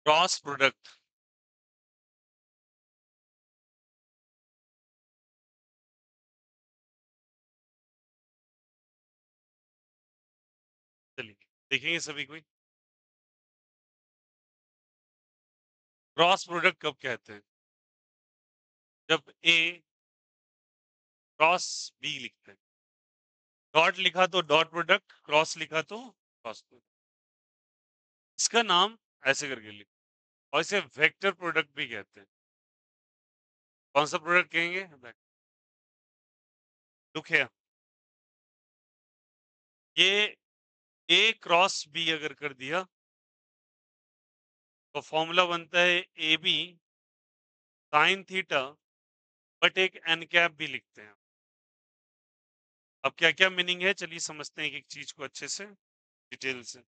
Cross product. चलिए देखेंगे सभी कोई। क्रॉस प्रोडक्ट कब कहते हैं? जब ए क्रॉस बी लिखते हैं। डॉट लिखा तो डॉट प्रोडक्ट, क्रॉस लिखा तो क्रॉस प्रोडक्ट। इसका नाम ऐसे करके लिखो। और इसे वेक्टर प्रोडक्ट भी कहते हैं। कौन सा प्रोडक्ट कहेंगे? लुक है ये ए क्रॉस बी अगर कर दिया तो फॉर्मूला बनता है A B sine theta but एक एन कैप भी लिखते हैं। अब क्या क्या मीनिंग है चलिए समझते हैं एक एक चीज को अच्छे से डिटेल से।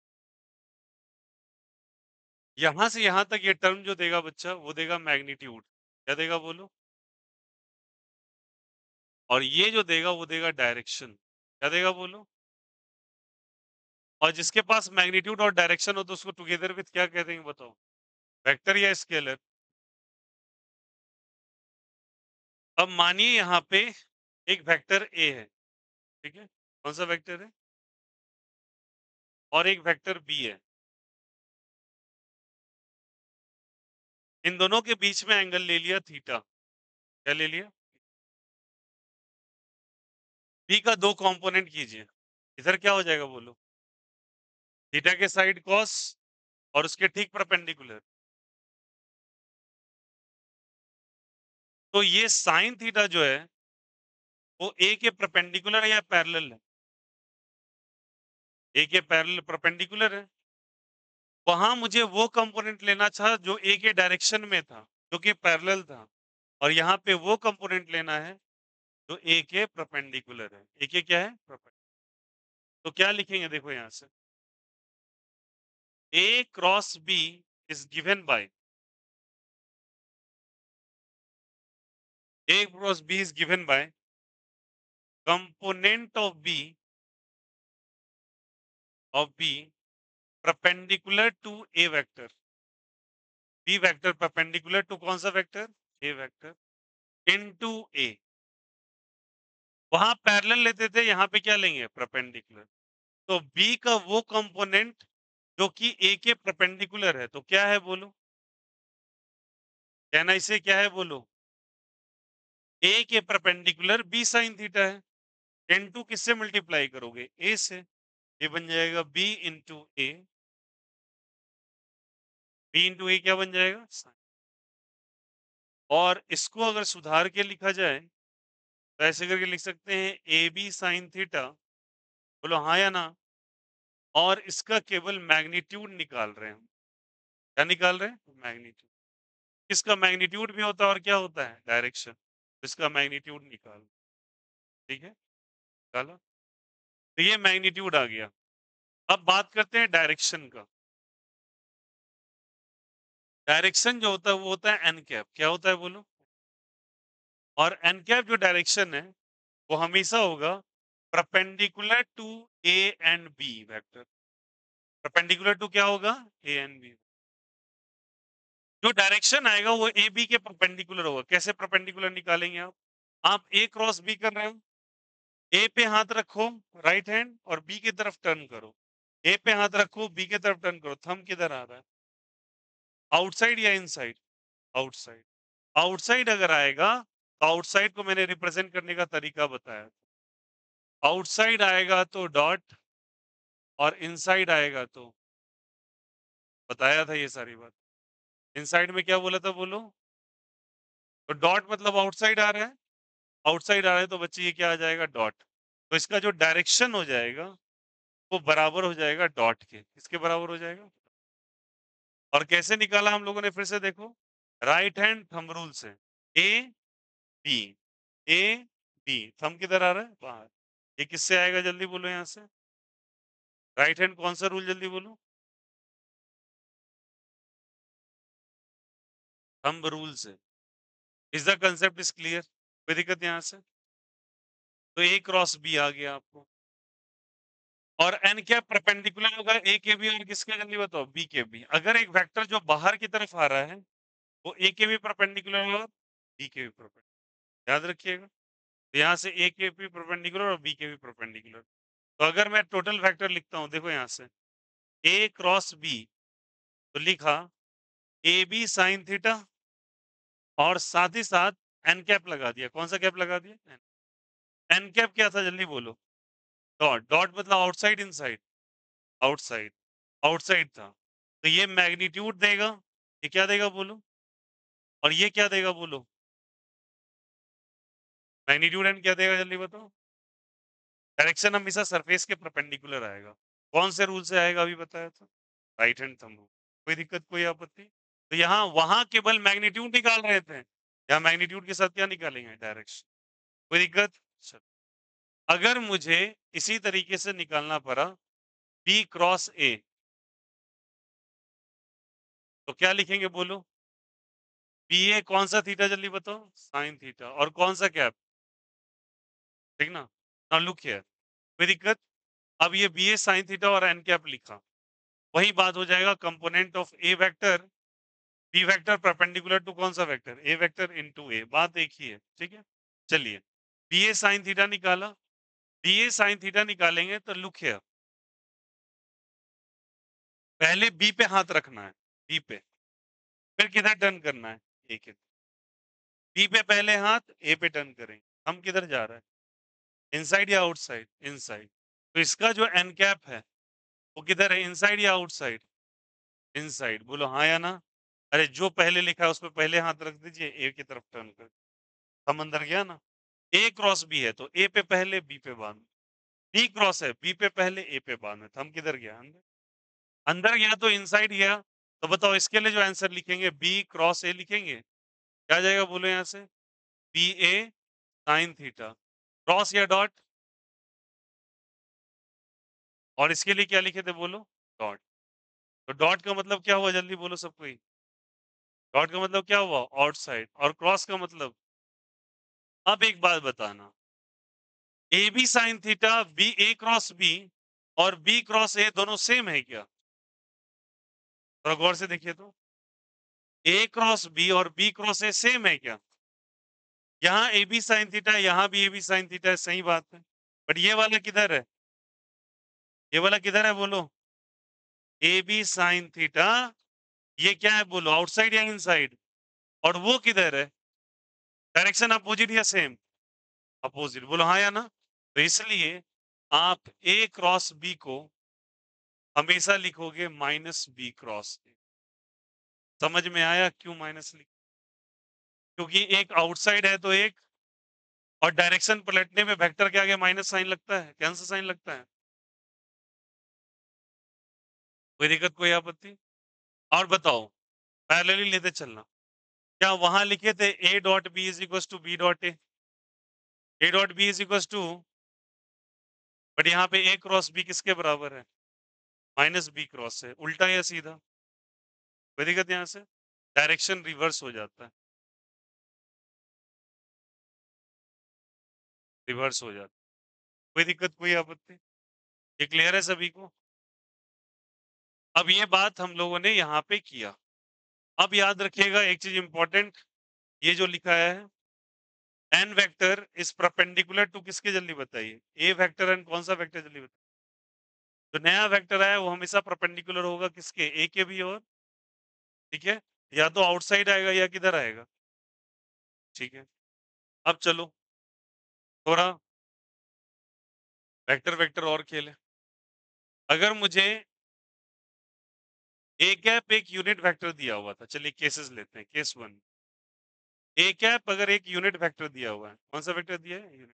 यहां से यहां तक ये टर्म जो देगा बच्चा वो देगा मैग्नीट्यूड। क्या देगा बोलो? और ये जो देगा वो देगा डायरेक्शन। क्या देगा बोलो? और जिसके पास मैग्नीट्यूड और डायरेक्शन हो तो उसको टुगेदर विथ क्या कह देंगे बताओ? वेक्टर या स्केलर? अब मानिए यहाँ पे एक वेक्टर ए है, ठीक है? कौन सा वेक्टर है? और एक वेक्टर बी है। इन दोनों के बीच में एंगल ले लिया थीटा। क्या ले लिया? बी का दो कंपोनेंट कीजिए। इधर क्या हो जाएगा बोलो? थीटा के साइड कॉस और उसके ठीक परपेंडिकुलर। तो ये साइन थीटा जो है वो ए के परपेंडिकुलर है या पैरेलल है? ए के पैरेलल परपेंडिकुलर है। वहां मुझे वो कंपोनेंट लेना था जो ए के डायरेक्शन में था, जो कि पैरेलल था। और यहाँ पे वो कंपोनेंट लेना है जो ए के परपेंडिकुलर है। ए के क्या है? परपेंडिकुलर। तो क्या लिखेंगे देखो यहां से, A cross B is given by, A cross B is given by component of B perpendicular to A vector. B vector perpendicular to कौन सा वेक्टर? A vector into A. वहां पैरेलल लेते थे, यहाँ पे क्या लेंगे? परपेंडिकुलर। तो बी का वो कंपोनेंट जो कि ए के परपेंडिकुलर है, तो क्या है बोलो? कहना इसे क्या है बोलो? ए के परपेंडिकुलर बी साइन थीटा है। इनटू किससे मल्टीप्लाई करोगे? ए से। ये बन जाएगा बी इंटू ए। बी इंटू ए क्या बन जाएगा? sin। और इसको अगर सुधार के लिखा जाए तो ऐसे करके लिख सकते हैं ए बी साइन थीटा। बोलो हाँ या ना? और इसका केवल मैग्नीट्यूड निकाल रहे हैं हम। क्या निकाल रहे हैं? मैग्नीट्यूड। इसका मैग्नीट्यूड भी होता है और क्या होता है? डायरेक्शन। इसका मैग्नीट्यूड निकाल। ठीक है, निकाला। तो ये मैग्नीट्यूड आ गया। अब बात करते हैं डायरेक्शन का। डायरेक्शन जो होता है वो होता है एन कैप। क्या होता है बोलो? और एन कैप जो डायरेक्शन है वो हमेशा होगा perpendicular to A and B vector. Perpendicular to क्या होगा? A and B. जो डायरेक्शन आएगा वो ए बी के परपेंडिकुलर होगा। कैसे परपेंडिकुलर निकालेंगे आप? आप ए क्रॉस बी कर रहे हो, ए पे हाथ रखो राइट हैंड और बी की तरफ टर्न करो। ए पे हाथ रखो बी की तरफ टर्न करो। थंब किधर आ रहा है? आउटसाइड या इनसाइड? आउटसाइड। आउटसाइड अगर आएगा तो आउटसाइड को मैंने रिप्रेजेंट करने का तरीका बताया। आउटसाइड आएगा तो डॉट और इनसाइड आएगा तो बताया था ये सारी बात। इनसाइड में क्या बोला था बोलो? तो डॉट मतलब आउटसाइड आ रहा है। आउटसाइड आ रहा है तो बच्चे ये क्या आ जाएगा? डॉट। तो इसका जो डायरेक्शन हो जाएगा वो बराबर हो जाएगा डॉट के। किसके बराबर हो जाएगा? और कैसे निकाला हम लोगों ने फिर से देखो, राइट हैंड थंब रूल से। A B, A B, thumb किधर आ रहा है? बाहर। ये किससे आएगा जल्दी बोलो यहां से? राइट हैंड कौन सा रूल जल्दी बोलो? थंब रूल से। Is the concept is clear? कोई दिक्कत यहां से? तो ए क्रॉस बी आ गया आपको। और एन कैप परपेंडिकुलर होगा ए के बी और किसके, जल्दी बताओ, बी के बी। अगर एक वेक्टर जो बाहर की तरफ आ रहा है वो ए के बी परपेंडिकुलर और बी के बी परपेंडिकुलर, याद रखिएगा। तो यहाँ से ए के बी परपेंडिकुलर और बी के बी परपेंडिकुलर। तो अगर मैं टोटल वेक्टर लिखता हूँ, देखो यहाँ से ए क्रॉस बी, तो लिखा ए बी साइन थीटा और साथ ही साथ एन कैप लगा दिया। कौन सा कैप लगा दिया? एन कैप क्या था, जल्दी बोलो। डॉट, डॉट मतलब आउटसाइड इनसाइड, आउटसाइड, आउटसाइड था। तो ये मैग्नीट्यूड देगा, ये क्या देगा बोलो, और ये क्या देगा बोलो, मैग्नीट्यूड एंड क्या देगा, जल्दी बताओ। डायरेक्शन हमेशा सरफेस के परपेंडिकुलर आएगा। कौन से रूल से आएगा, अभी बताया था, राइट हैंड थंब रूल। कोई दिक्कत, कोई आपत्ति? तो यहाँ वहां केवल मैग्नीट्यूड निकाल रहे थे, यहाँ मैग्नीट्यूड के साथ क्या निकालेंगे, डायरेक्शन। कोई दिक्कत? चलो, अगर मुझे इसी तरीके से निकालना पड़ा बी क्रॉस ए, तो क्या लिखेंगे बोलो, बी ए कौन सा थीटा, जल्दी बताओ, साइन थीटा, और कौन सा कैप, ठीक ना। नाउ लुक हियर, कोई दिक्कत? अब ये बी ए साइन थीटा और एन कैप लिखा, वही बात हो जाएगा component of A vector B vector perpendicular to कौन सा वेक्टर, ए वेक्टर इनटू ए, बात एक ही है, ठीक है। चलिए, बी ए साइन थीटा निकाला, बी ए साइन थीटा निकालेंगे तो लुक हियर, पहले बी पे हाथ रखना है, बी पे, फिर किधर टर्न करना है, ए के, बी पे पहले हाथ, ए पे टर्न करेंगे। हम किधर जा रहे हैं, इनसाइड या आउटसाइड, इनसाइड। तो इसका जो एन कैप है वो किधर है, इनसाइड या आउटसाइड, इनसाइड। बोलो हाँ या ना। अरे जो पहले लिखा है उस पर पहले हाथ रख दीजिए, ए की तरफ टर्न कर, हम अंदर गया ना। ए क्रॉस बी है तो ए पे पहले बी पे बांध, बी क्रॉस है बी पे पहले ए पे बांध, हम किधर गया, अंदर। अंदर गया तो इनसाइड गया। तो बताओ इसके लिए जो आंसर लिखेंगे, बी क्रॉस ए लिखेंगे, क्या जाएगा बोलो यहाँ से, B A sine theta, cross या डॉट, और इसके लिए क्या लिखे थे बोलो, डॉट। तो डॉट का मतलब क्या हुआ, जल्दी बोलो सब कोई, डॉट का मतलब क्या हुआ, आउटसाइड, और क्रॉस का मतलब। अब एक बात बताना, A B sine theta B A cross B और बी क्रॉस ए दोनों सेम है क्या, थोड़ा गौर से देखिए तो, ए क्रॉस बी और बी क्रॉस ए सेम है क्या? यहाँ ए बी साइन थीटा, यहाँ भी ए बी साइन थीटा है, सही बात है। बट ये वाला किधर है, ये वाला किधर है बोलो, ए बी साइन थीटा, ये क्या है बोलो, आउटसाइड या इनसाइड, और वो किधर है, डायरेक्शन अपोजिट या सेम, अपोजिट। बोलो हाँ या ना। तो इसलिए आप ए क्रॉस बी को हमेशा लिखोगे माइनस बी क्रॉस ए। समझ में आया क्यों माइनस लिख, क्योंकि एक आउटसाइड है तो एक, और डायरेक्शन पलटने में वेक्टर के आगे माइनस साइन लगता है, कैंसिल साइन लगता है। कोई दिक्कत, कोई आपत्ति? और बताओ, पैरेलली लेते चलना, क्या वहां लिखे थे A dot B is equal to B dot A dot B is equal to, but यहाँ पे ए क्रॉस बी किसके बराबर है, माइनस बी क्रॉस है, उल्टा या सीधा, कोई दिक्कत? यहाँ से डायरेक्शन रिवर्स हो जाता है, रिवर्स हो जाता है, कोई दिक्कत, कोई आपत्ति? ये क्लियर है सभी को? अब ये बात हम लोगों ने यहाँ पे किया। अब याद रखिएगा एक चीज इंपॉर्टेंट, ये जो लिखा है n vector is perpendicular to किसके, जल्दी बताइए, ए वेक्टर एंड कौन सा वेक्टर, जल्दी बताइए। जो नया वेक्टर है वो हमेशा परपेंडिकुलर होगा किसके, ए के भी, और ठीक है, या तो आउटसाइड आएगा या किधर आएगा, ठीक है। अब चलो थोड़ा वेक्टर वेक्टर और खेले। अगर मुझे ए कैप एक यूनिट वेक्टर दिया हुआ था, चलिए केसेस लेते हैं, केस वन, ए कैप अगर एक यूनिट वेक्टर दिया हुआ है, कौन सा वेक्टर दिया है, यूनिट,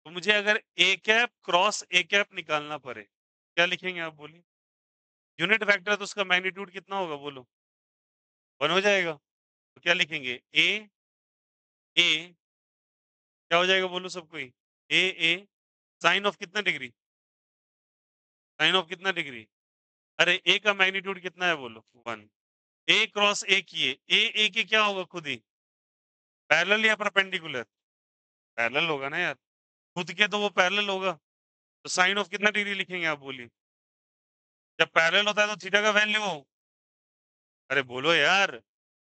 तो मुझे अगर A cap cross A cap निकालना पड़े, क्या लिखेंगे आप बोलिए, यूनिट वेक्टर तो उसका मैग्नीट्यूड कितना होगा बोलो, वन हो जाएगा। तो क्या लिखेंगे, ए ए, क्या हो जाएगा बोलो सब कोई, ए ए साइन ऑफ कितना डिग्री, साइन ऑफ कितना डिग्री, अरे ए का मैग्नीट्यूड कितना है बोलो, वन। ए क्रॉस ए किए, ए के क्या होगा खुद ही, पैरेलल या परपेंडिकुलर, पैरेलल होगा ना यार, खुद के तो वो पैरेलल होगा। तो तो साइन ऑफ कितना डिग्री लिखेंगे आप बोलिए? जब पैरेलल होता है तो थीटा का वैल्यू, अरे बोलो यार,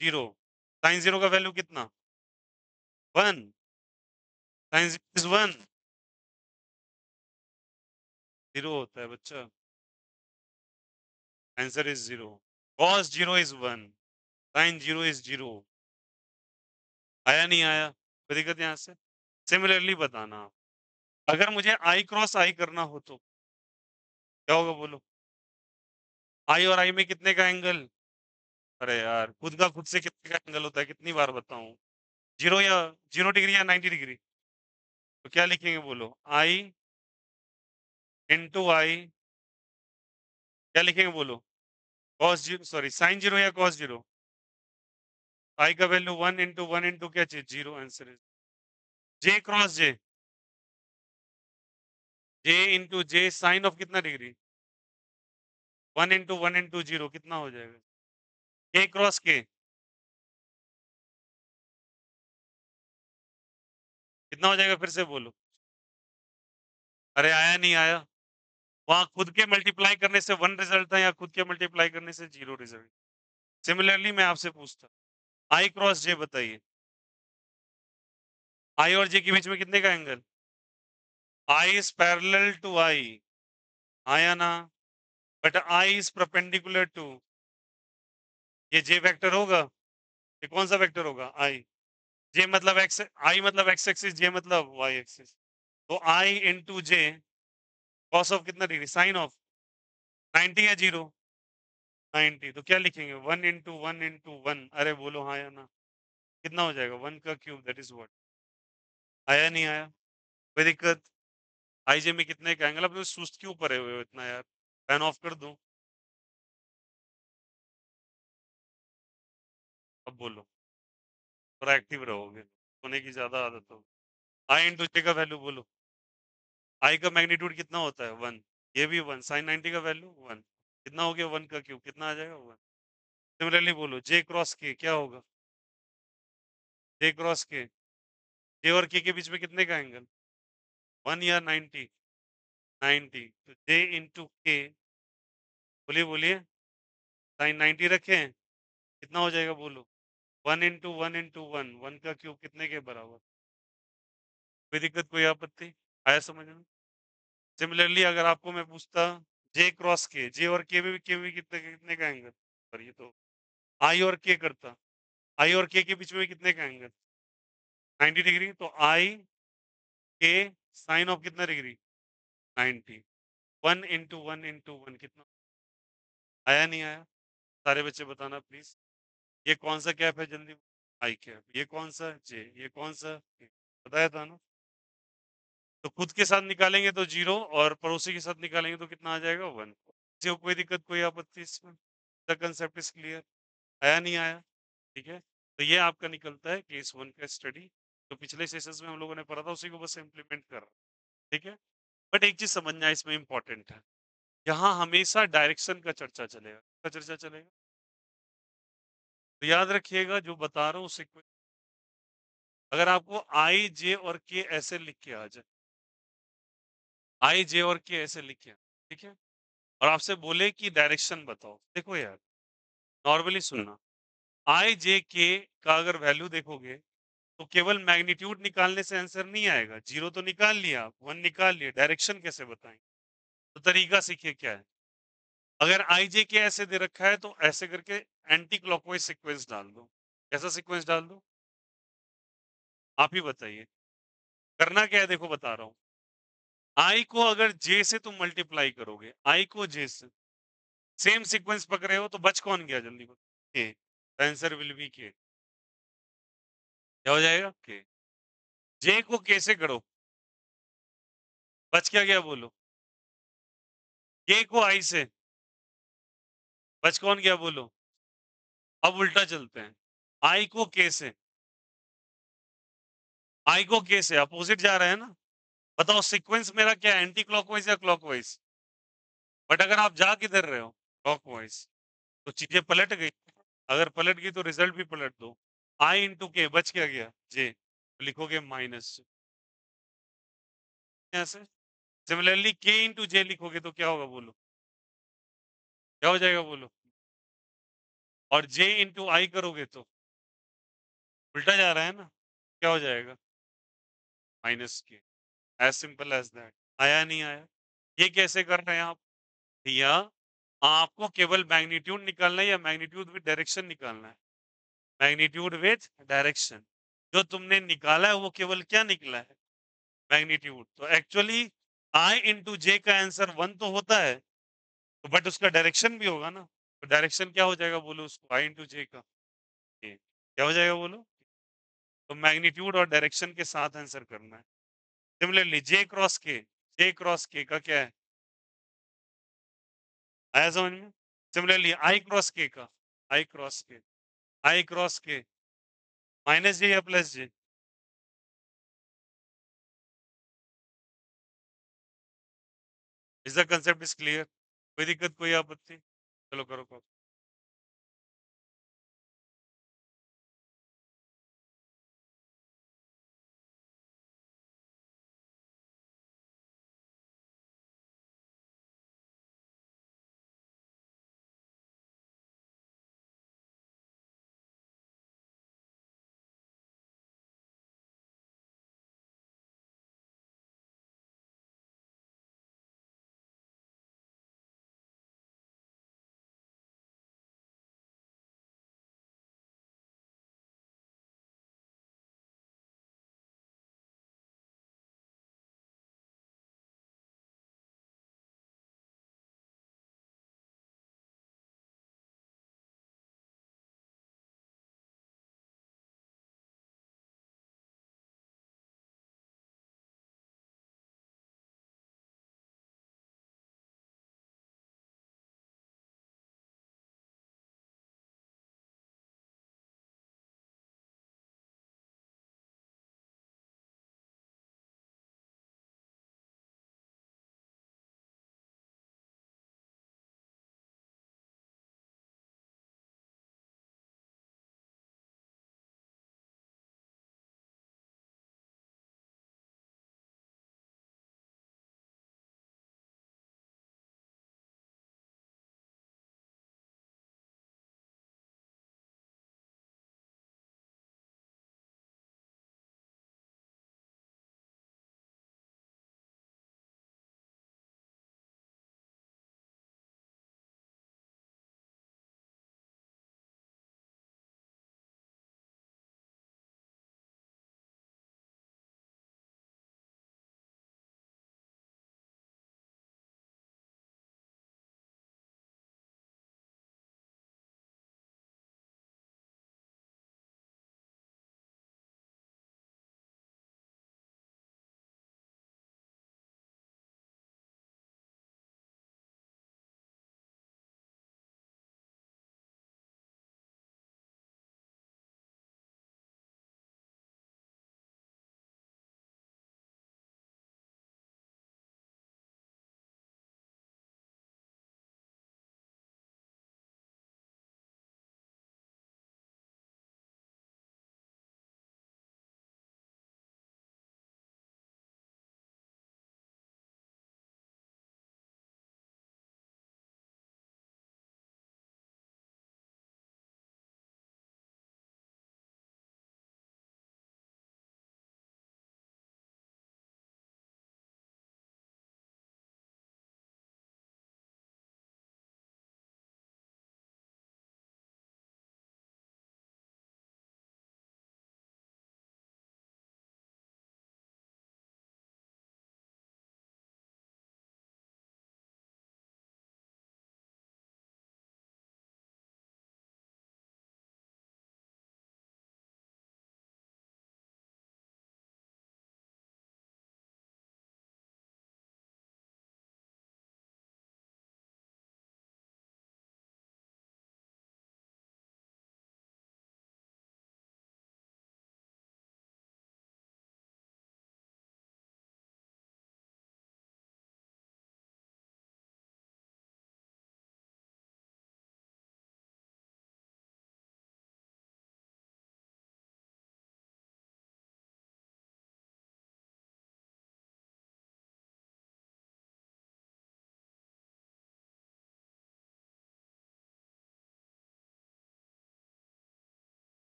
0। साइन 0 का वैल्यू कितना? 1। Sign is 1। 0 होता है बच्चा। Answer is 0। cos 0 is 1। Sine 0 is 0। आया नहीं आया? कोई दिक्कत यहाँ से? सिमिलरली बताना आप, अगर मुझे आई क्रॉस आई करना हो तो क्या होगा बोलो? आई और आई में कितने का एंगल? अरे यार, खुद का खुद से कितने का एंगल होता है, कितनी बार बताऊं? 0 या 0 डिग्री या 90 डिग्री? तो क्या लिखेंगे बोलो? आई इंटू आई, क्या लिखेंगे बोलो? कॉस 0, सॉरी साइन 0 या कॉस 0? आई का वैल्यू 1 इंटू क्या चीज? 0। Answer is j cross j. J into j sine of कितना डिग्री? 1 इंटू 0 कितना हो जाएगा? के क्रॉस के कितना हो जाएगा? फिर से बोलो। अरे आया नहीं आया? वहां खुद के मल्टीप्लाई करने से 1 रिजल्ट था, या खुद के मल्टीप्लाई करने से 0 रिजल्ट? सिमिलरली मैं आपसे पूछता, आई क्रॉस जे बताइए, आई और जे के बीच में कितने का angle? I is parallel to I, आया ना? But I is perpendicular to, ये जे वेक्टर होगा? ये कौन सा वेक्टर होगा? आई। जे मतलब एक्स, आई मतलब एक्स एक्सिस, जे मतलब वाई एक्सिस। तो आई इंटू जे कॉस ऑफ कितना डिग्री? साइन ऑफ 90 या 0? 90। तो क्या लिखेंगे? 1 इंटू 1 अरे बोलो हाँ या ना? कितना हो जाएगा? 1 का क्यूब, दैट इज व्हाट? आया नहीं आया? कोई दिक्कत? आई जे में कितने का एंगल? अब सुस्त क्यों पड़े हुए हो इतना यार? फैन ऑफ कर दूं? अब बोलो, थोड़ा एक्टिव रहोगे, सोने की ज्यादा आदत हो। आई इंटू जे का वैल्यू बोलो। आई का मैग्नीट्यूड कितना होता है? 1। ये भी 1। साइन 90 का वैल्यू 1। कितना हो गया? 1 का क्यूब कितना आ जाएगा? 1। सिमिलरली बोलो, जे क्रॉस के क्या होगा? जे क्रॉस के, जे और के बीच में कितने का एंगल? 1 या 90? 90। तो जे इंटू के, बोलिए बोलिए, साइन 90 रखें, कितना हो जाएगा बोलो? 1 इंटू 1 का क्यूब कितने के बराबर? कोई दिक्कत, कोई आपत्ति? आया समझ में? सिमिलरली अगर आपको मैं पूछता, जे क्रॉस के, जे और के भी कितने कितने का एंगल? पर ये तो आई और के करता, आई और के बीच में कितने का एंगल? 90 डिग्री। तो आई के साइन ऑफ कितना डिग्री? 90। 1 इंटू 1 कितना? आया नहीं आया? सारे बच्चे बताना प्लीज। ये कौन सा कैप है जल्दी? आई कैप। ये कौन सा? जे। ये कौन सा? K। बताया था ना? तो खुद के साथ निकालेंगे तो 0, और पड़ोसी के साथ निकालेंगे तो कितना आ जाएगा? 1। जो कोई दिक्कत, कोई आपत्ति इसमें? The concept is clear? आया नहीं आया? ठीक है, तो ये आपका निकलता है केस 1 का स्टडी, तो पिछले सेशंस में हम लोगों ने पढ़ा था, उसी को बस इम्प्लीमेंट कर रहा है। ठीक है, बट एक चीज समझना इसमें इंपॉर्टेंट है, यहाँ हमेशा डायरेक्शन का चर्चा चलेगा। का चर्चा चलेगा, तो याद रखिएगा जो बता रहा हूँ उसे। अगर आपको आई जे और के ऐसे लिख के आ जाए, आई जे और के ऐसे लिख के, ठीक है, और आपसे बोले कि डायरेक्शन बताओ, देखो यार, नॉर्मली सुनना, आई जे के का अगर वैल्यू देखोगे तो केवल मैग्नीट्यूड निकालने से आंसर नहीं आएगा। 0 तो निकाल लिया, 1 निकाल लिया, डायरेक्शन कैसे बताएं? तो तरीका सीखिए क्या है। अगर आई जे के ऐसे दे रखा है तो ऐसे करके एंटी क्लॉकवाइज सीक्वेंस डाल दो। कैसा सीक्वेंस डाल दो? आप ही बताइए। करना क्या है, देखो बता रहा हूं। आई को अगर जे से तुम मल्टीप्लाई करोगे, आई को जे से, सेम सीक्वेंस पकड़े हो तो बच कौन गया? जल्दी बताओ। के। आंसर विल बी के। क्या हो जाएगा? के। जे को के से करो, बच क्या गया बोलो? के को आई से, बच कौन गया बोलो? अब उल्टा चलते हैं, आई को के से, आई को के से अपोजिट जा रहे हैं ना? बताओ सीक्वेंस मेरा क्या है, एंटी क्लॉकवाइज या क्लॉकवाइज? बट अगर आप जा किधर रहे हो? क्लॉकवाइज। तो चीजें पलट गई। अगर पलट गई तो रिजल्ट भी पलट दो। आई इंटू के, बच क्या गया? जे। तो लिखोगे माइनस, ऐसे सिमिलरली k इंटू जे लिखोगे तो क्या होगा बोलो, क्या हो जाएगा बोलो, और j इंटू आई करोगे तो उल्टा जा रहा है ना, क्या हो जाएगा, माइनस के। As simple as that. आया नहीं आया? ये कैसे कर रहे हैं आप भैया? आपको केवल मैग्नीट्यूड निकालना है या मैग्नीट्यूड विद डायरेक्शन निकालना है? Magnitude with direction. जो तुमने निकाला है वो केवल क्या निकला है, मैग्नीट्यूड। तो एक्चुअली आई इंटू जे का आंसर 1 तो होता है, तो बट उसका डायरेक्शन भी होगा ना, तो डायरेक्शन क्या हो जाएगा बोलो उसको, आई इंटू जे का ये क्या हो जाएगा बोलो। तो मैग्नीट्यूड और डायरेक्शन के साथ आंसर करना है। सिमिलरली जे क्रॉस के का क्या है, आया समझ में? सिमिलरली आई क्रॉस के माइनस जे या plus J, is the concept is clear? कोई दिक्कत कोई आपत्ति? चलो करो।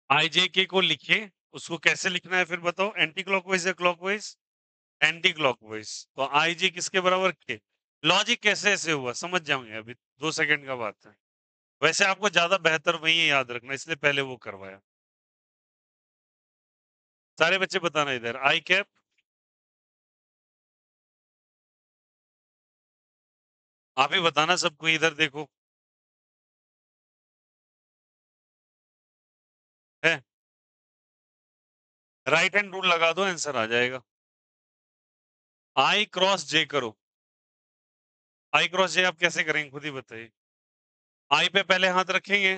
आई जे के को लिखिए, उसको कैसे लिखना है फिर बताओ, एंटी क्लॉकवाइज या क्लॉकवाइज? Anti clockwise. तो आई जे किसके बराबर के? लॉजिक कैसे ऐसे हुआ समझ जाओगे अभी, 2 सेकंड का बात है। वैसे आपको ज्यादा बेहतर वही याद रखना, इसलिए पहले वो करवाया। सारे बच्चे बताना इधर, आई कैप आप ही बताना सबको, इधर देखो है, राइट हैंड रूल लगा दो, आंसर आ जाएगा। आई क्रॉस जे करो, आई क्रॉस जे आप कैसे करेंगे खुद ही बताइए। आई पे पहले हाथ रखेंगे,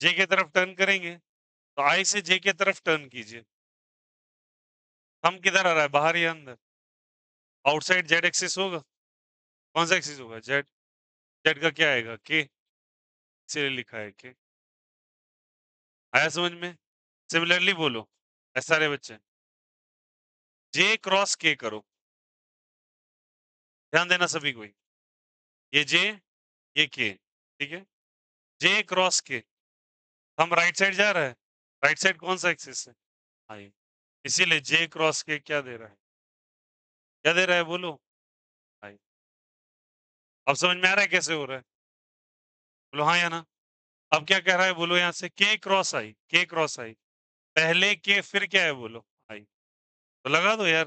जे की तरफ टर्न करेंगे, तो आई से जे की तरफ टर्न कीजिए। हम किधर आ रहा है, बाहर या अंदर? आउटसाइड जेड एक्सिस होगा, कौन सा एक्सिस होगा? जेड। जेड का क्या आएगा? के, इसीलिए लिखा है के। आया समझ में? सिमिलरली बोलो, ऐसा सारे बच्चे, जे क्रॉस के करो, ध्यान देना सभी को, ये जे ये के, ठीक है, जे क्रॉस के, हम राइट साइड जा रहा है, राइट साइड कौन सा एक्सिस है? आई, इसीलिए जे क्रॉस के क्या दे रहा है, क्या दे रहा है बोलो? आई। अब समझ में आ रहा है कैसे हो रहा है? बोलो हाँ या ना। अब क्या कह रहा है बोलो, यहाँ से के क्रॉस आई, के क्रॉस आई, पहले के फिर क्या है बोलो? आई। तो लगा दो यार,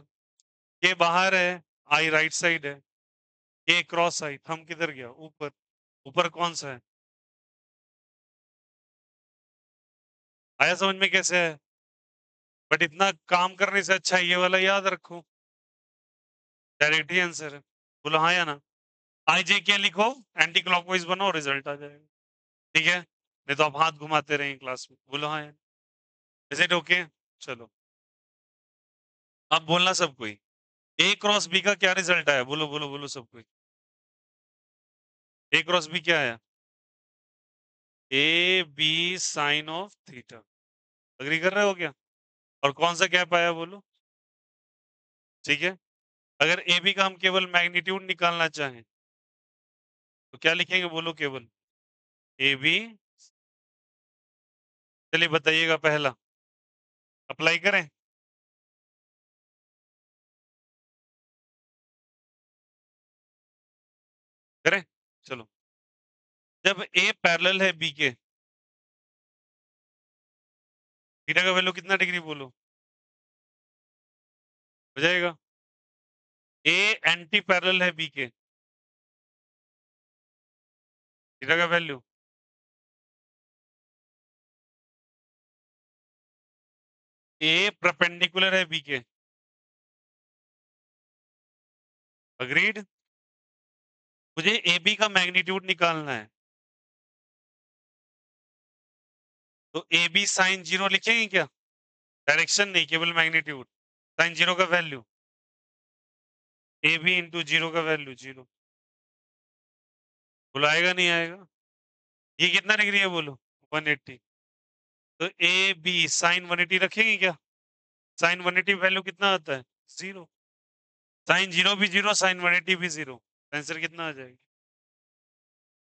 के बाहर है, आई राइट साइड है, के क्रॉस आई, थम किधर गया? ऊपर। ऊपर कौन सा है? आया समझ में कैसे है? बट इतना काम करने से अच्छा ये वाला याद रखो, डायरेक्ट ही आंसर है। बोलो हाँ या ना। आई जे के लिखो, एंटी क्लॉकवाइज बनाओ, रिजल्ट आ जाएगा। ठीक है, नहीं तो आप हाथ घुमाते रहेंगे क्लास में। बोलो हाँ या, इज इट ओके? चलो, अब बोलना सब कोई, ए क्रॉस बी का क्या रिजल्ट आया? बोलो बोलो बोलो सब कोई, ए क्रॉस बी क्या आया? A B sine of theta. Agree कर रहे हो क्या? और कौन सा गैप आया बोलो? ठीक है, अगर ए बी का हम केवल मैग्नीट्यूड निकालना चाहें तो क्या लिखेंगे बोलो? केवल ए बी, चलिए बताइएगा, पहला अप्लाई करें, करें, चलो। जब ए पैरेलल है बी के, थीटा का वैल्यू कितना डिग्री बोलो? हो जाएगा। ए एंटी पैरेलल है बी के, थीटा का वैल्यू, ए परपेंडिकुलर है बी के, अग्रीड। मुझे ए बी का मैग्नीट्यूड निकालना है, तो ए बी साइन जीरो लिखेंगे क्या? डायरेक्शन नहीं, केवल मैग्नीट्यूड, साइन जीरो का value, a b into zero का वैल्यू जीरो। बोलो आएगा नहीं आएगा? ये कितना डिग्री है बोलो? 180। तो ए बी साइन 180 रखेंगे क्या? साइन 180 वैल्यू कितना आता है? जीरो। साइन जीरो भी जीरो, साइन 180 भी जीरो, आंसर कितना आ जाएगा?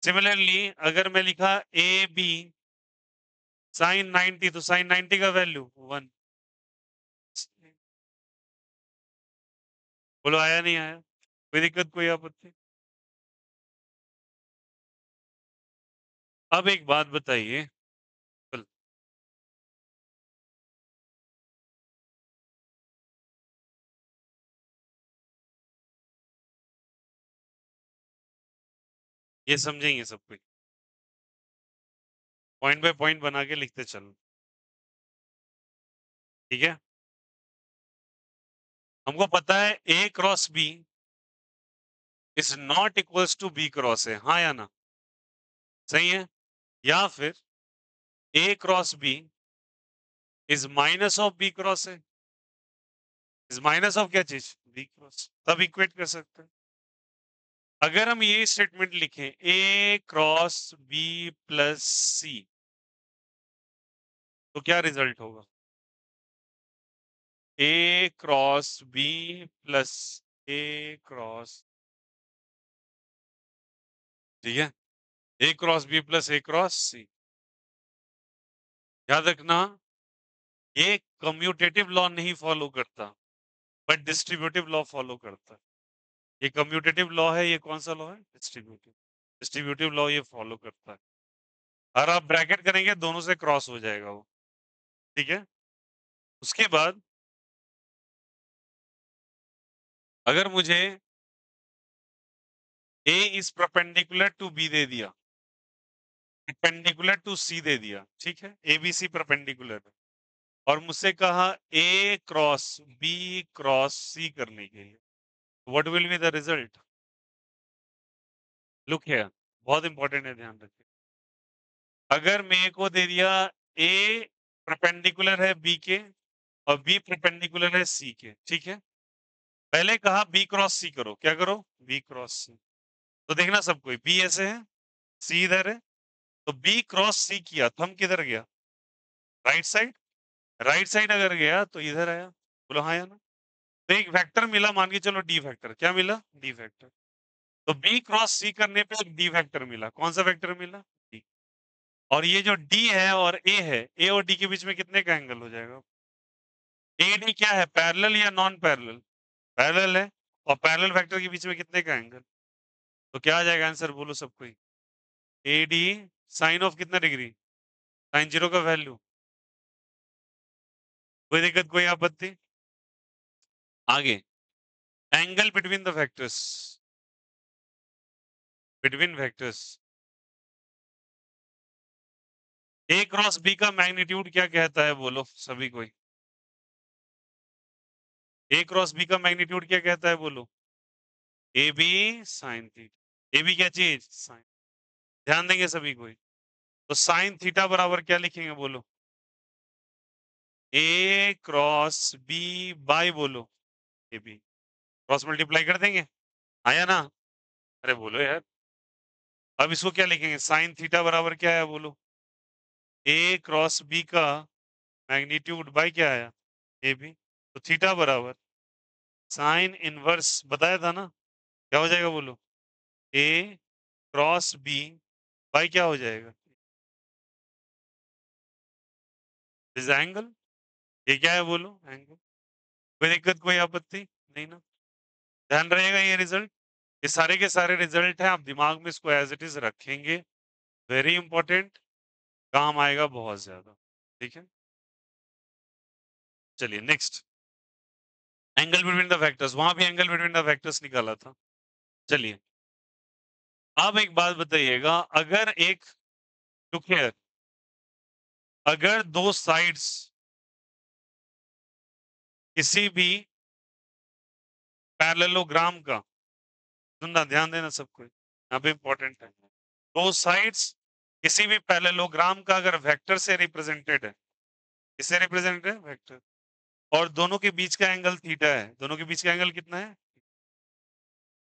सिमिलरली अगर मैं लिखा ए बी साइन 90, तो साइन 90 का वैल्यू 1। बोलो आया नहीं आया? कोई दिक्कत, कोई आपत्ति? अब एक बात बताइए, चल, ये समझेंगे सब कोई, पॉइंट बाय पॉइंट बना के लिखते चलो, ठीक है। हमको पता है A cross B is not equals to B cross है, हाँ या ना? सही है। या फिर A cross B is minus of B cross है, इज माइनस ऑफ क्या चीज? बी क्रॉस, तब इक्वेट कर सकते हैं। अगर हम ये स्टेटमेंट लिखें ए क्रॉस बी प्लस सी, तो क्या रिजल्ट होगा? ए क्रॉस बी प्लस ए क्रॉस, ठीक है, A cross B plus A cross सी। याद रखना, ये कम्यूटेटिव लॉ नहीं फॉलो करता, बट डिस्ट्रीब्यूटिव लॉ फॉलो करता है। ये कम्यूटेटिव लॉ है, ये कौन सा लॉ है? डिस्ट्रीब्यूटिव। डिस्ट्रीब्यूटिव लॉ ये फॉलो करता है। और आप ब्रैकेट करेंगे, दोनों से क्रॉस हो जाएगा वो, ठीक है? उसके बाद अगर मुझे A is perpendicular to B दे दिया, परपेंडिकुलर टू सी दे दिया, ठीक है? ए बी सी परपेंडिकुलर है, और मुझसे कहा A cross B cross C करने के लिए, what will be the result? Look here, बहुत इंपॉर्टेंट है, ध्यान रखिए। अगर मेरे को दे दिया A परपेंडिकुलर है B के और B परपेंडिकुलर है C के, ठीक है? पहले कहा B क्रॉस C करो, क्या करो? B cross C। तो देखना सब कोई, B ऐसे है, C इधर है, तो B क्रॉस C किया, थंब किधर गया? Right side. राइट साइड अगर गया तो इधर आया, बोलो हाँ या ना? तो एक वेक्टर मिला, मान के चलो डी वेक्टर, क्या मिला? D vector. तो बी क्रॉस सी करने पे एक डी वेक्टर मिला, कौन सा वेक्टर मिला? डी। और ये जो डी है और ए है, ए और डी के बीच में कितने का एंगल हो जाएगा? ए डी क्या है, पैरेलल या नॉन पैरेलल? पैरेलल है, और पैरेलल वेक्टर के बीच में कितने का एंगल? तो क्या आ जाएगा आंसर, बोलो सब कोई? ए डी साइन ऑफ कितना डिग्री? साइन जीरो का वैल्यू। कोई दिक्कत, कोई आपत्ति? आगे, angle between the vectors, between vectors, a cross B का मैग्नीट्यूड क्या कहता है, बोलो सभी कोई? ए क्रॉस बी का मैग्नीट्यूड क्या कहता है, बोलो? A B sine theta. A b क्या चीज? साइन। ध्यान देंगे सभी कोई। तो साइन थीटा बराबर क्या लिखेंगे, बोलो? ए क्रॉस बी बाय, बोलो, ए बी। क्रॉस मल्टीप्लाई कर देंगे, आया ना? अरे बोलो यार। अब इसको क्या लिखेंगे, साइन थीटा बराबर क्या है, बोलो? ए क्रॉस बी का मैग्नीट्यूड बाय क्या आया? A b. तो थीटा बराबर साइन इनवर्स, बताया था ना? क्या हो जाएगा, बोलो? ए क्रॉस बी बाय क्या हो जाएगा? This angle. ये क्या है, बोलो? एंगल। कोई दिक्कत, कोई आपत्ति नहीं ना? ध्यान रहेगा ये रिजल्ट, ये सारे के सारे रिजल्ट हैं, आप दिमाग में इसको एज इट इज रखेंगे, वेरी इंपॉर्टेंट, काम आएगा बहुत ज्यादा, ठीक है? चलिए next, angle between the vectors, वहां भी एंगल बिटवीन द वेक्टर्स निकाला था। चलिए, अब एक बात बताइएगा, अगर एक, लुक हियर, अगर दो साइड्स किसी भी पैरेललोग्राम का, सुनना ध्यान देना सबको, यहाँ पे इंपॉर्टेंट है, दो साइड्स किसी भी पैरेललोग्राम का अगर वेक्टर से रिप्रेजेंटेड है, किससे रिप्रेजेंटेड है? वेक्टर। और दोनों के बीच का एंगल थीटा है, दोनों के बीच का एंगल कितना है?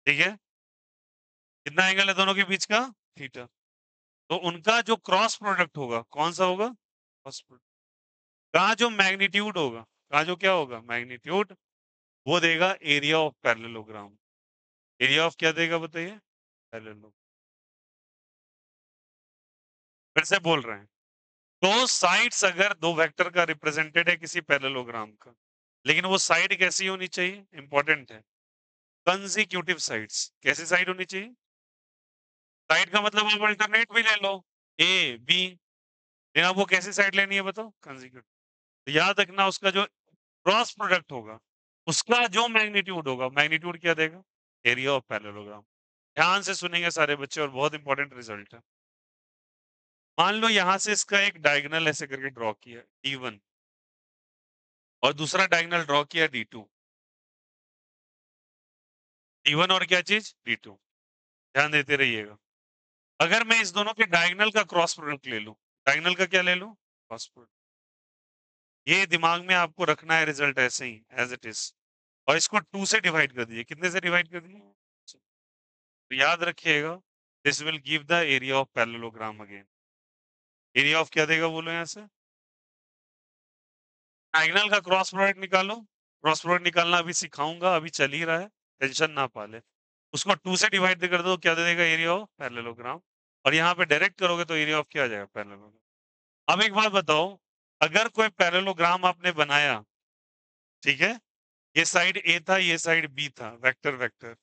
ठीक है, कितना एंगल है दोनों के बीच का? थीटा। तो उनका जो क्रॉस प्रोडक्ट होगा, कौन सा होगा? क्रॉस प्रोडक्ट का जो मैग्नीट्यूड होगा, का जो क्या होगा, मैग्नीट्यूड, वो देगा area of parallelogram. Area of क्या देगा, बताइए? पैरेललोग्राम। फिर से बोल रहे हैं, दो साइड्स अगर दो वेक्टर का रिप्रेजेंटेड है किसी पैरेललोग्राम का, लेकिन वो साइड कैसी होनी चाहिए, इंपॉर्टेंट है, कंसेक्यूटिव साइड्स। कैसी साइड होनी चाहिए? साइड का मतलब आप अल्टरनेट भी ले लो, ए बी, लेकिन आपको कैसी साइड लेनी है, बताओ? कंसेक्यूटिव। तो याद रखना, उसका जो क्रॉस प्रोडक्ट होगा, उसका जो मैग्नीट्यूड होगा, मैग्नीट्यूड क्या देगा? Area of parallelogram. ध्यान से सुनेंगे सारे बच्चे, और बहुत इंपॉर्टेंट रिजल्ट है। मान लो यहां से इसका एक डायगोनल ऐसे करके ड्रॉ किया, D1, और दूसरा डायगोनल ड्रॉ किया, D2। D1 और क्या चीज? D2। ध्यान देते रहिएगा। अगर मैं इस दोनों के डायगोनल का क्रॉस प्रोडक्ट ले लूं, डायगोनल का क्या ले लूं? Cross product. ये दिमाग में आपको रखना है, रिजल्ट ऐसे ही एज इट इज, और इसको 2 से डिवाइड कर दीजिए। कितने से डिवाइड कर दीजिए? तो याद रखिएगा, this will give the area of parallelogram again. Area of क्या देगा, बोलो यहाँ से? डायगोनल का क्रॉस प्रोडक्ट निकालो। क्रॉस प्रोडक्ट निकालना अभी सिखाऊंगा, अभी चल ही रहा है, टेंशन ना पाले। उसको 2 से डिवाइड कर दो, क्या दे देगा? Area of parallelogram. और यहाँ पे डायरेक्ट करोगे तो एरिया ऑफ क्या आ जाएगा? पैरेललोग्राम। अब एक बात बताओ, अगर कोई पैरेललोग्राम आपने बनाया, ठीक है, ये साइड ए था, ये साइड बी था, वेक्टर वेक्टर।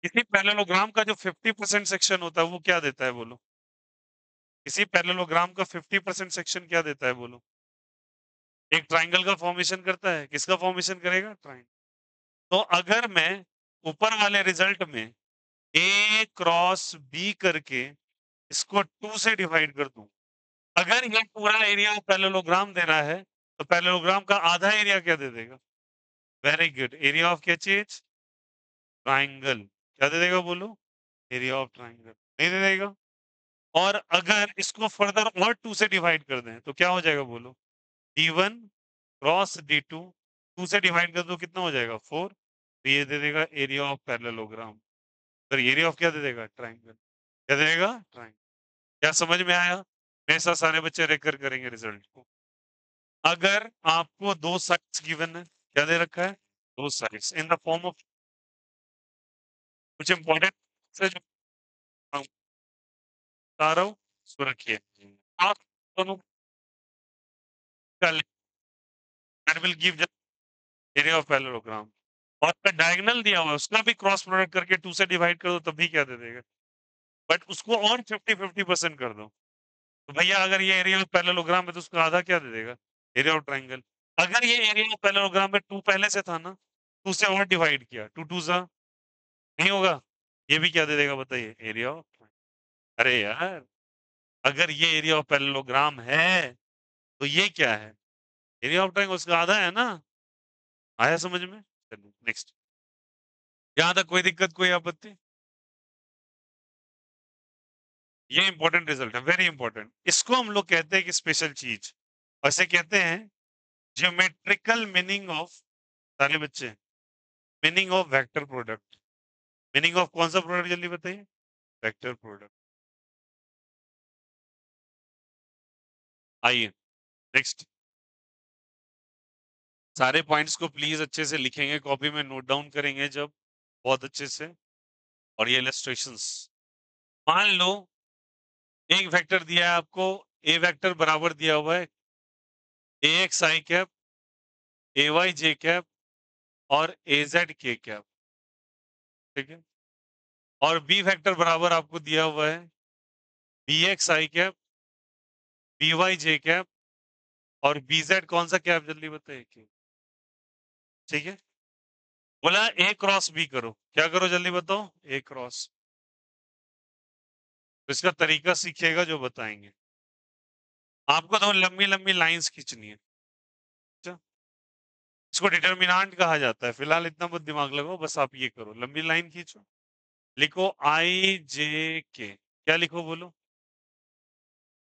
किसी पैरेललोग्राम का जो 50% सेक्शन होता है वो क्या देता है बोलो? किसी पैरेललोग्राम का 50% सेक्शन क्या देता है बोलो? एक ट्रायंगल का फॉर्मेशन करता है। किसका फॉर्मेशन करेगा? ट्रायंगल। तो अगर मैं ऊपर वाले रिजल्ट में ए क्रॉस बी करके इसको 2 से डिवाइड कर दूं, अगर ये पूरा एरिया पैरेललोग्राम दे रहा है तो पैरेललोग्राम का आधा एरिया क्या दे देगा? वेरी गुड, एरिया ऑफ क्या चीज? ट्राइंगल। क्या दे देगा बोलो? Area of triangle. नहीं दे देगा। और अगर इसको फर्दर और 2 से डिवाइड कर दें तो क्या हो जाएगा बोलो? D1 क्रॉस D2, 2 से डिवाइड कर दो कितना हो जाएगा? 4। तो ये दे देगा एरिया ऑफ पैरेललोग्राम। तो एरिया ऑफ क्या दे देगा? ट्राइंगल। क्या दे देगा? ट्राइंगल। क्या समझ में आया? मेरे साथ सारे बच्चे रेकर करेंगे रिजल्ट को। अगर आपको दो साइड्स गिवन है, क्या दे रखा है? दो sides in the form of कुछ इंपॉर्टेंट से जो मैं बता रहा हूँ उसको रखिए। आप दोनों का that will give the area of parallelogram. और डायगोनल दिया हुआ है उसका भी क्रॉस प्रोडक्ट करके 2 से डिवाइड कर दो तब भी क्या दे देगा? बट उसको और 50-50% कर दो तो भैया अगर ये एरिया ऑफ पैरेललोग्राम है तो उसका आधा क्या दे देगा? Area of triangle. अगर ये एरिया ऑफ पैरेललोग्राम में 2 पहले से था ना, 2 से और डिवाइड किया, 2 2 ज़ा नहीं होगा? ये भी क्या दे देगा बताइए? Area of triangle. अरे यार, अगर ये एरिया ऑफ पैरेललोग्राम है, तो ये क्या है? एरिया ऑफ ट्रायंगल उसका आधा है ना? आया समझ में? चलिए नेक्स्ट। यहाँ तक कोई दिक्कत, कोई आपत्ति? ये इंपॉर्टेंट रिजल्ट है, वेरी इंपॉर्टेंट। इसको हम लोग कहते हैं कि स्पेशल चीज। ऐसे कहते हैं ज्योमेट्रिकल मीनिंग ऑफ, सारे बच्चे, meaning of vector product. Meaning of कौन सा प्रोडक्ट जल्दी बताइए? Vector product. आइए नेक्स्ट। सारे पॉइंट्स को प्लीज अच्छे से लिखेंगे, कॉपी में नोट डाउन करेंगे जब, बहुत अच्छे से। और ये इलस्ट्रेशंस, मान लो एक वेक्टर दिया है आपको, ए वेक्टर बराबर दिया हुआ है ए एक्स आई कैप, ए वाई जे कैप और ए जेड के कैप, ठीक है। और बी वेक्टर बराबर आपको दिया हुआ है बी एक्स आई कैप, बी वाई जे कैप और बी जेड कौन सा कैप जल्दी बताइए? ठीक है। बोला ए क्रॉस बी करो, क्या करो जल्दी बताओ? ए क्रॉस। तो इसका तरीका सीखिएगा जो बताएंगे आपको। तो लंबी लंबी लाइंस खींचनी है। अच्छा? इसको डिटर्मिनेंट कहा जाता है। फिलहाल इतना बहुत दिमाग लगाओ, बस आप ये करो, लंबी लाइन खींचो, लिखो आई जे के। क्या लिखो बोलो?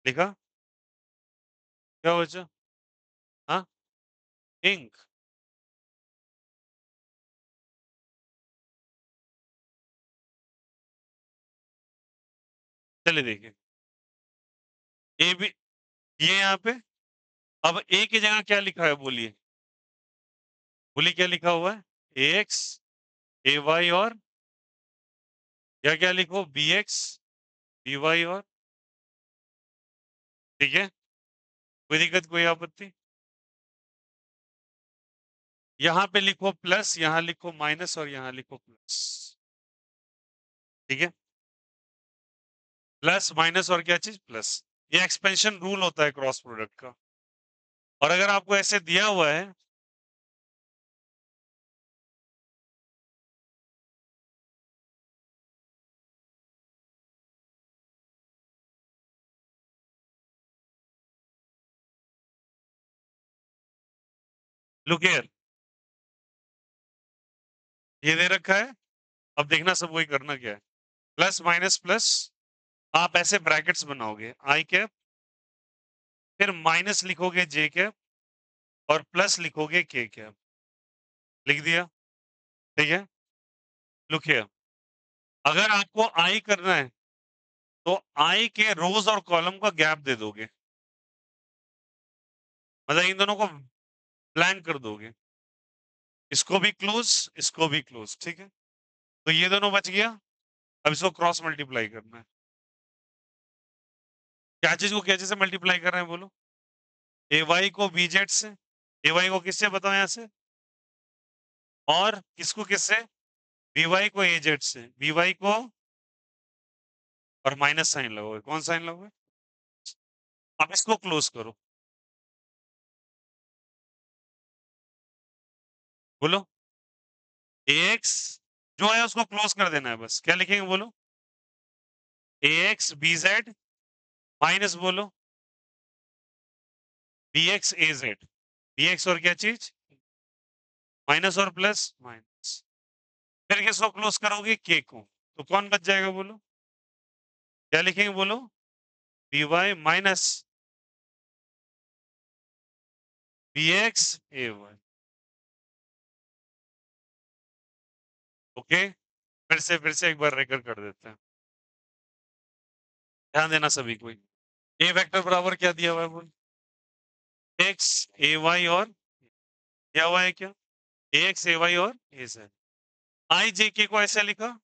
लिखा? क्या बचा? हाँ, इंक। चलिए देखिए, ए बी, ये यहाँ पे, अब ए की जगह क्या लिखा है बोलिए? बोलिए क्या लिखा हुआ है? ए एक्स, ए वाई और क्या क्या लिखो? बी एक्स, बी वाई और, ठीक है। कोई दिक्कत, कोई आपत्ति? यहाँ पे लिखो प्लस, यहाँ लिखो माइनस और यहाँ लिखो प्लस, ठीक है। प्लस माइनस और क्या चीज? प्लस। ये एक्सपेंशन रूल होता है क्रॉस प्रोडक्ट का। और अगर आपको ऐसे दिया हुआ है, लुक हियर, ये दे रखा है। अब देखना सब वही करना क्या है, प्लस माइनस प्लस। आप ऐसे ब्रैकेट्स बनाओगे, आई कैप, फिर माइनस लिखोगे जे कैप और प्लस लिखोगे के कैप। लिख दिया? ठीक है। लुक हियर, अगर आपको आई करना है तो आई के रोज और कॉलम का गैप दे दोगे, मतलब इन दोनों को ब्लैंक कर दोगे, इसको भी क्लोज, इसको भी क्लोज, ठीक है। तो ये दोनों बच गया। अब इसको क्रॉस मल्टीप्लाई करना है। क्या चीज को क्या चीज से मल्टीप्लाई कर रहे हैं बोलो? ए वाई को बी जेड से, ए वाई को किससे बताओ यहाँ से, और किसको किससे, बी वाई को ए जेड से, बी वाई को, और माइनस साइन लगोगे, कौन साइन लगोगे, अब इसको क्लोज करो, बोलो एक्स जो है उसको क्लोज कर देना है बस, क्या लिखेंगे बोलो, ए एक्स बी जेड माइनस बोलो बी एक्स ए जेड, बी एक्स और क्या चीज, माइनस और प्लस माइनस, फिर किसको क्लोज करोगे, के को, तो कौन बच जाएगा बोलो, क्या लिखेंगे बोलो, B Y minus B X A Y, okay, फिर से एक बार रिकॉर्ड कर देते हैं, ध्यान देना सभी को, ए वेक्टर बराबर क्या दिया हुआ है बोल, एक्स ए वाई और क्या हुआ है, क्या ए एक्स ए वाई और ए जेड, आई जे के को ऐसे लिखा,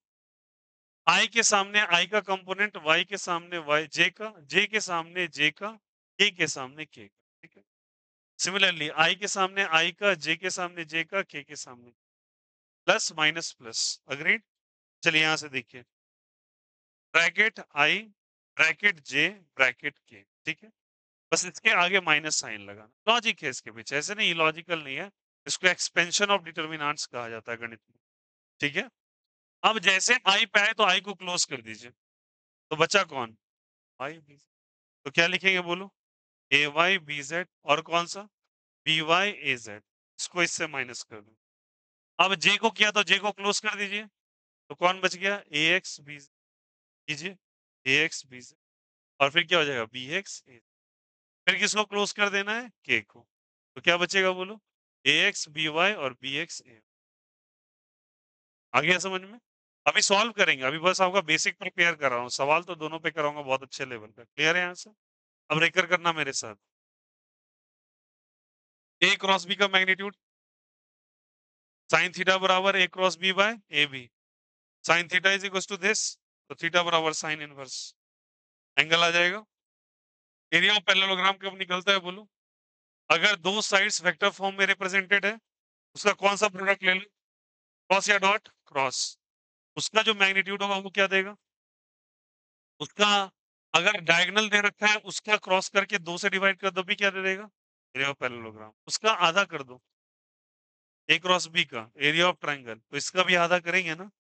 आई के सामने आई का कंपोनेंट, वाई के सामने वाई जे का, जे के सामने जे का, के सामने के का, ठीक है, सिमिलरली आई के सामने आई का, जे के सामने जे का, के सामने, प्लस माइनस प्लस, अग्रीड, चलिए यहां से देखिए, ब्रैकेट आई ब्रैकेट जे ब्रैकेट के, ठीक है, बस इसके आगे माइनस साइन लगाना, लॉजिक है इसके पीछे, ऐसे नहीं, लॉजिकल नहीं है, इसको एक्सपेंशन ऑफ डिटर्मिनेंट्स कहा जाता है गणित में, ठीक है, अब जैसे आई पे आए तो आई को क्लोज कर दीजिए, तो बचा कौन, आई, तो क्या लिखेंगे बोलो, ए वाई बी जेड, और कौन सा, बी वाई ए जेड, इसको इससे माइनस कर दो, अब जे को किया तो जे को क्लोज कर दीजिए, तो कौन बच गया, ए एक्स बी कीजिए, ए एक्स बी, और फिर क्या हो जाएगा, बी एक्स ए, फिर किसको क्लोज कर देना है, के को, तो क्या बचेगा बोलो, ए एक्स बी वाई और बी एक्स ए, आ गया समझ में, अभी सॉल्व करेंगे, अभी बस आपका बेसिक प्रिपेयर कर रहा हूँ, सवाल तो दोनों पे कराऊंगा बहुत अच्छे लेवल पे, क्लियर है यहाँ से, अब रेकर करना मेरे साथ, ए क्रॉस बी का मैग्नीट्यूड साइन थीटा बराबर A cross B by A B, sine theta is equal to this, तो थीटा बराबर साइन इनवर्स, एंगल आ जाएगा, एरिया ऑफ पैरेललोग्राम कब निकलता है बोलो, अगर दो साइड्स वेक्टर फॉर्म में रिप्रेजेंटेड है, उसका कौन सा प्रोडक्ट ले लो, क्रॉस या डॉट, क्रॉस, उसका जो मैग्नीट्यूड होगा वो क्या देगा, उसका, अगर डायगोनल दे रखा है उसका क्रॉस करके दो से डिवाइड कर दो भी क्या दे देगा, एरिया ऑफ पैरेललोग्राम, उसका आधा कर दो, ए क्रॉस बी का एरिया ऑफ ट्राइंगल, तो इसका भी आधा करेंगे ना,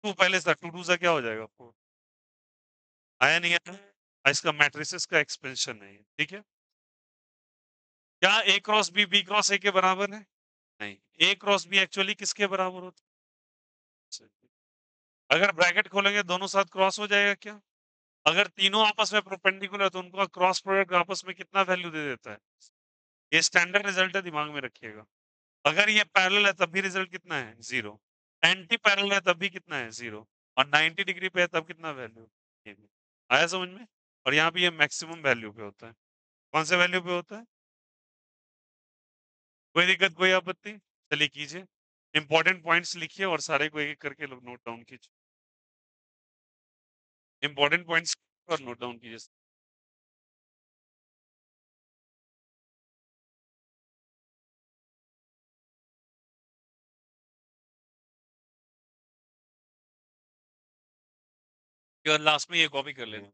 टू पहले से, टू टू से क्या हो जाएगा, फोर, आया नहीं है, इसका मैट्रिसेस का एक्सपेंशन है ये, ठीक है, क्या ए क्रॉस बी क्रॉस ए के बराबर है, नहीं, ए क्रॉस बी एक्चुअली किसके बराबर होता है, अगर ब्रैकेट खोलेंगे दोनों साथ क्रॉस हो जाएगा क्या, अगर तीनों आपस में परपेंडिकुलर तो उनका क्रॉस प्रोडक्ट आपस में कितना वैल्यू दे देता है, ये स्टैंडर्ड रिजल्ट है, दिमाग में रखिएगा, अगर ये पैरेलल है तब भी रिजल्ट कितना है, जीरो, एंटी पैरेलल है तब भी कितना है, जीरो, और 90 डिग्री पे है तब कितना वैल्यू, आया समझ में, और यहाँ पे ये मैक्सिमम वैल्यू पे होता है, कौन से वैल्यू पे होता है, कोई दिक्कत कोई आपत्ति, चलिए कीजिए, इंपॉर्टेंट पॉइंट्स लिखिए और सारे को एक एक करके लोग नोट डाउन कीजिए, इंपॉर्टेंट पॉइंट्स और नोट डाउन कीजिए, लास्ट में ये कॉपी कर लेना।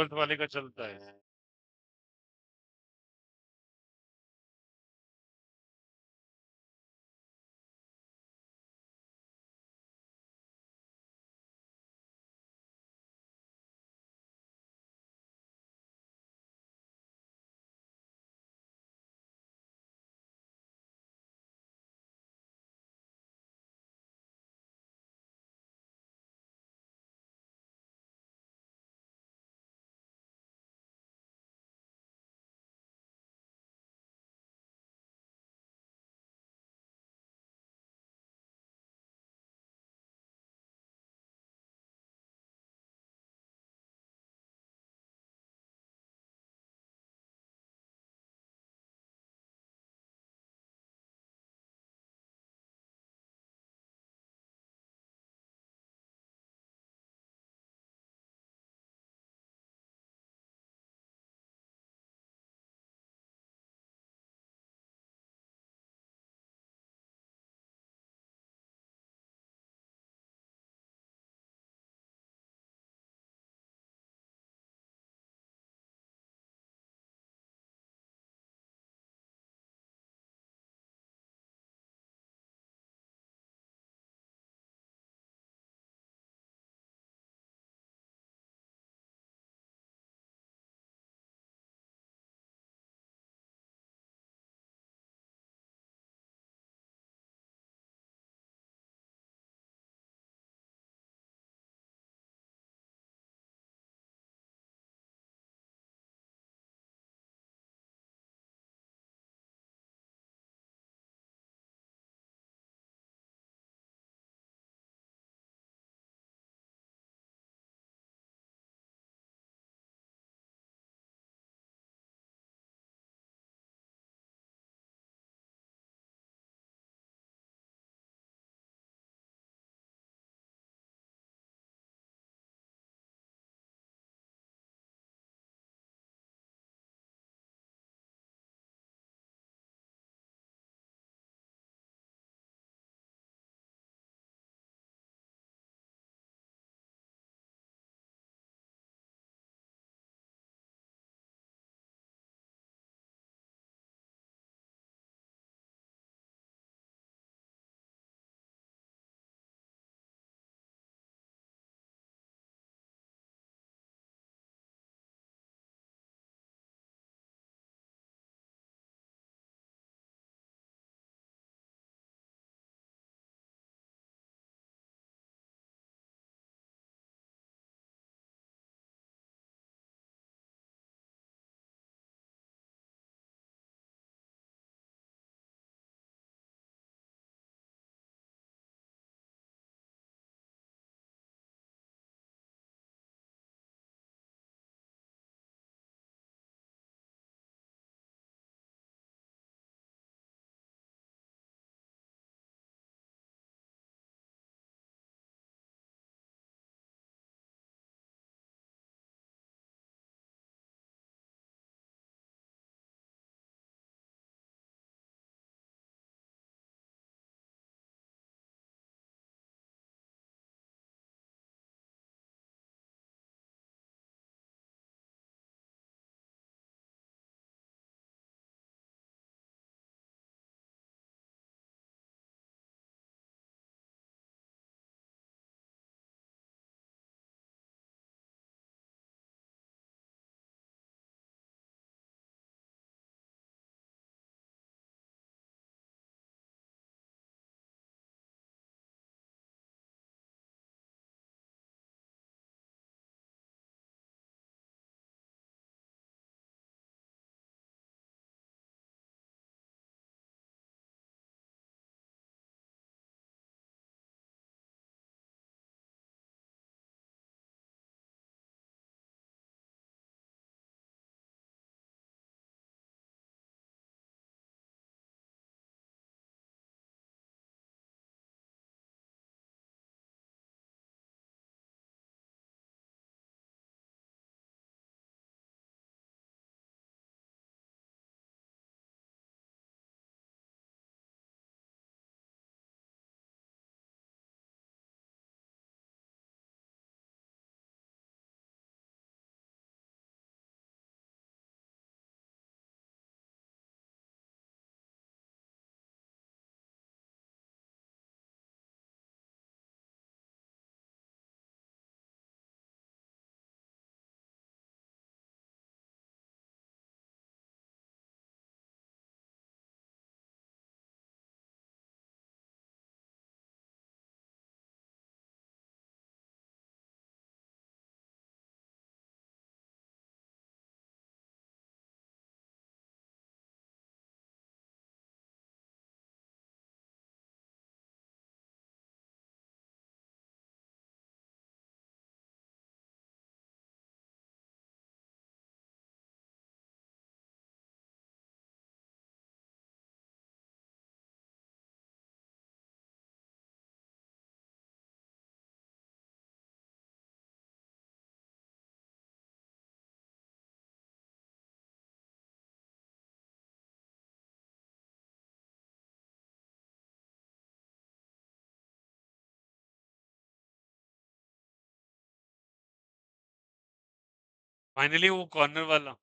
12th वाले का चलता है। फाइनली वो कॉर्नर वाला